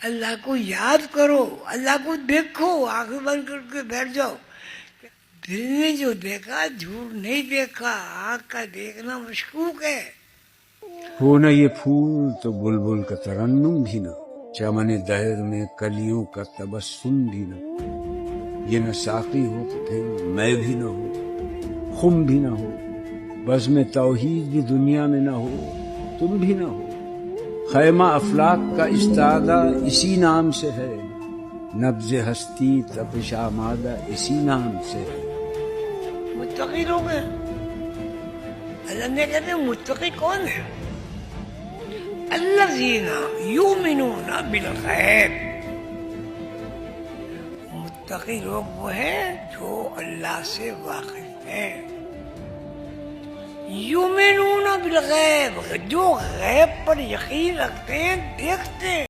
اللہ کو یاد کرو, اللہ کو دیکھو, آنکھیں بند کر کے بیٹھ جاؤ. دل نے جو دیکھا جھوٹ نہیں دیکھا, آنکھ کا دیکھنا مشکوک ہے. ہو نہ یہ پھول تو بلبل کا ترنم بھی نہ, چمن دہر میں کلیوں کا تبسم بھی نہ. یہ نہ ساقی ہو تو پھر میں بھی نہ ہو, خم بھی نہ ہو, بزم توحید بھی دنیا میں نہ ہو, تم بھی نہ ہو. خیمہ افلاک کا استادہ اسی نام سے ہے, نبض ہستی تپش آمادہ اسی نام سے ہے. متقی لوگ ہیں. اللہ نے کہتے ہیں متقی کون ہے؟ الذین یؤمنون بالغیب. متقی لوگ وہ ہیں جو اللہ سے واقف ہیں. یؤمنون بالغیب, جو غیب پر یقین رکھتے ہیں, دیکھتے ہیں.